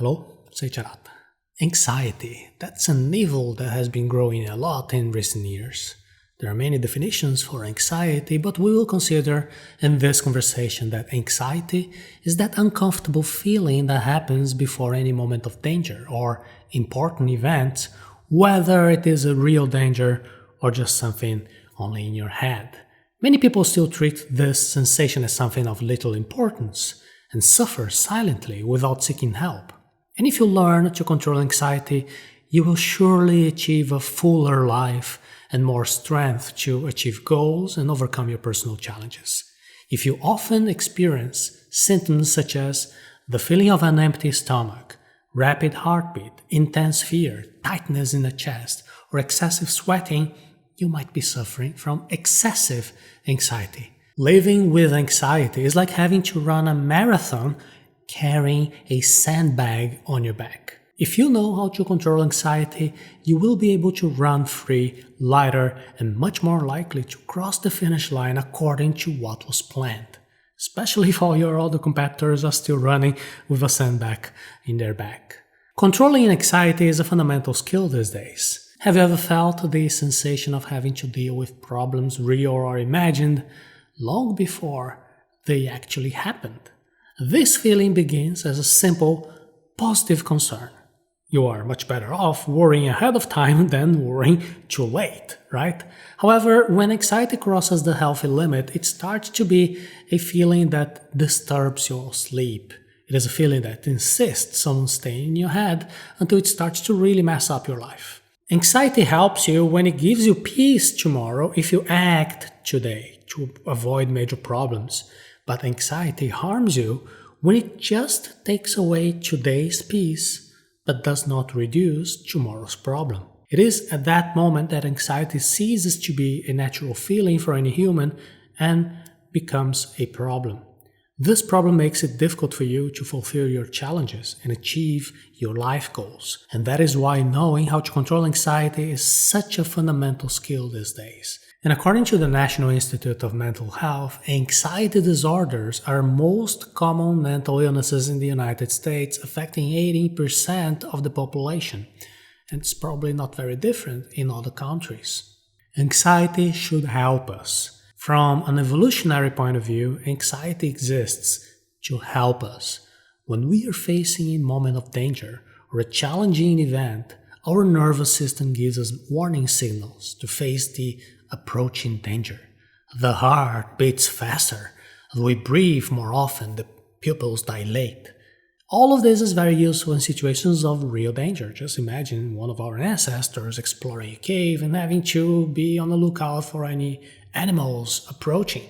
Hello, Seiiti Arata. Anxiety, that's an evil that has been growing a lot in recent years. There are many definitions for anxiety, but we will consider in this conversation that anxiety is that uncomfortable feeling that happens before any moment of danger or important event, whether it is a real danger or just something only in your head. Many people still treat this sensation as something of little importance and suffer silently without seeking help. And if you learn to control anxiety, you will surely achieve a fuller life and more strength to achieve goals and overcome your personal challenges. If you often experience symptoms such as the feeling of an empty stomach, rapid heartbeat, intense fear, tightness in the chest, or excessive sweating, you might be suffering from excessive anxiety. Living with anxiety is like having to run a marathon carrying a sandbag on your back. If you know how to control anxiety, you will be able to run free, lighter, and much more likely to cross the finish line according to what was planned, especially if all your other competitors are still running with a sandbag in their back. Controlling anxiety is a fundamental skill these days. Have you ever felt the sensation of having to deal with problems real or imagined long before they actually happened? This feeling begins as a simple, positive concern. You are much better off worrying ahead of time than worrying too late, right? However, when anxiety crosses the healthy limit, it starts to be a feeling that disturbs your sleep. It is a feeling that insists on staying in your head until it starts to really mess up your life. Anxiety helps you when it gives you peace tomorrow if you act today to avoid major problems. But anxiety harms you when it just takes away today's peace but does not reduce tomorrow's problem. It is at that moment that anxiety ceases to be a natural feeling for any human and becomes a problem. This problem makes it difficult for you to fulfill your challenges and achieve your life goals. And that is why knowing how to control anxiety is such a fundamental skill these days. And according to the National Institute of Mental Health, anxiety disorders are most common mental illnesses in the United States, affecting 80% of the population. And it's probably not very different in other countries. Anxiety should help us. From an evolutionary point of view, anxiety exists to help us. When we are facing a moment of danger or a challenging event, our nervous system gives us warning signals to face the approaching danger. The heart beats faster, we breathe more often, the pupils dilate. All of this is very useful in situations of real danger. Just imagine one of our ancestors exploring a cave and having to be on the lookout for any animals approaching.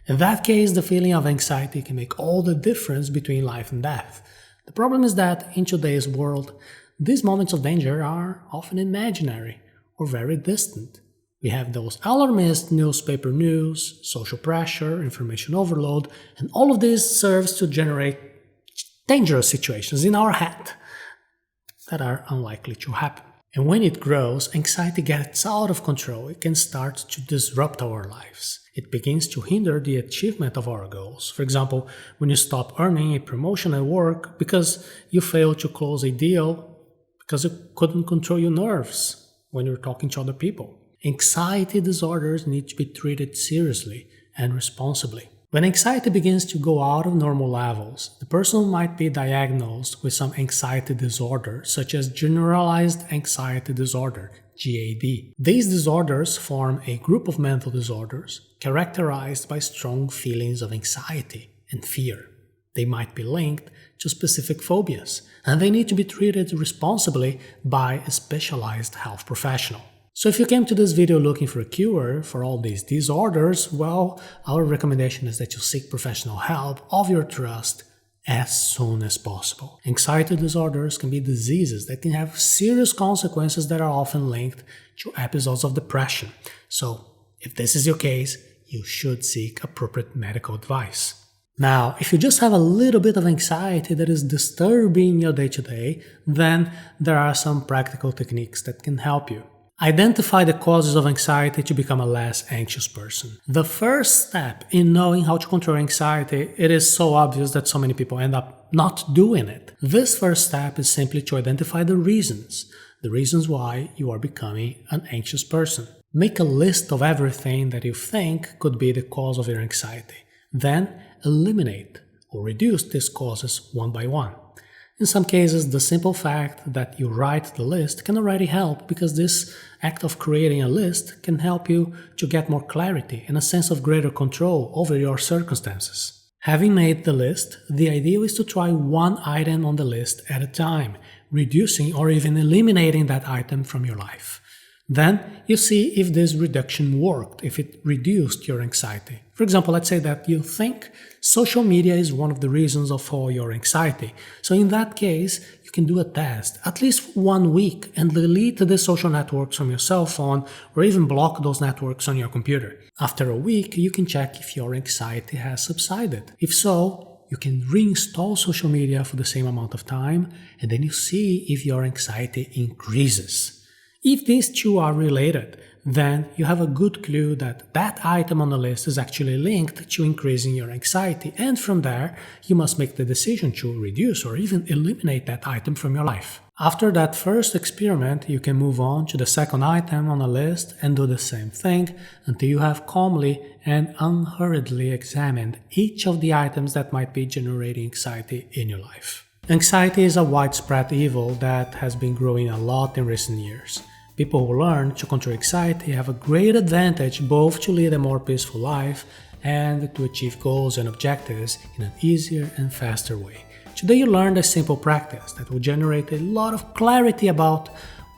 In that case, the feeling of anxiety can make all the difference between life and death. The problem is that in today's world, these moments of danger are often imaginary or very distant. We have those alarmist newspaper news, social pressure, information overload, and all of this serves to generate dangerous situations in our head that are unlikely to happen. And when it grows, anxiety gets out of control. It can start to disrupt our lives. It begins to hinder the achievement of our goals. For example, when you stop earning a promotion at work because you failed to close a deal because you couldn't control your nerves when you're talking to other people. Anxiety disorders need to be treated seriously and responsibly. When anxiety begins to go out of normal levels, the person might be diagnosed with some anxiety disorder, such as generalized anxiety disorder, GAD. These disorders form a group of mental disorders characterized by strong feelings of anxiety and fear. They might be linked to specific phobias, and they need to be treated responsibly by a specialized health professional. So if you came to this video looking for a cure for all these disorders, well, our recommendation is that you seek professional help of your trust as soon as possible. Anxiety disorders can be diseases that can have serious consequences that are often linked to episodes of depression. So if this is your case, you should seek appropriate medical advice. Now, if you just have a little bit of anxiety that is disturbing your day-to-day, then there are some practical techniques that can help you. Identify the causes of anxiety to become a less anxious person. The first step in knowing how to control anxiety, it is so obvious that so many people end up not doing it. This first step is simply to identify the reasons why you are becoming an anxious person. Make a list of everything that you think could be the cause of your anxiety. Then eliminate or reduce these causes one by one. In some cases, the simple fact that you write the list can already help, because this act of creating a list can help you to get more clarity and a sense of greater control over your circumstances. Having made the list, the idea is to try one item on the list at a time, reducing or even eliminating that item from your life. Then you see if this reduction worked, if it reduced your anxiety. For example, let's say that you think social media is one of the reasons for your anxiety. So in that case, you can do a test, at least 1 week, and delete the social networks from your cell phone, or even block those networks on your computer. After a week, you can check if your anxiety has subsided. If so, you can reinstall social media for the same amount of time, and then you see if your anxiety increases. If these two are related, then you have a good clue that that item on the list is actually linked to increasing your anxiety, and from there, you must make the decision to reduce or even eliminate that item from your life. After that first experiment, you can move on to the second item on the list and do the same thing until you have calmly and unhurriedly examined each of the items that might be generating anxiety in your life. Anxiety is a widespread evil that has been growing a lot in recent years. People who learn to control anxiety have a great advantage both to lead a more peaceful life and to achieve goals and objectives in an easier and faster way. Today you learned a simple practice that will generate a lot of clarity about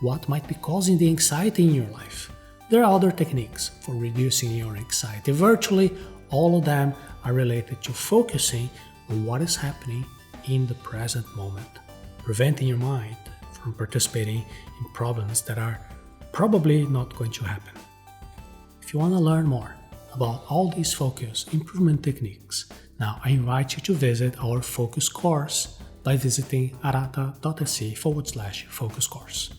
what might be causing the anxiety in your life. There are other techniques for reducing your anxiety. Virtually all of them are related to focusing on what is happening in the present moment, preventing your mind from participating in problems that are probably not going to happen. If you want to learn more about all these focus improvement techniques, now I invite you to visit our focus course by visiting arata.se/focus course.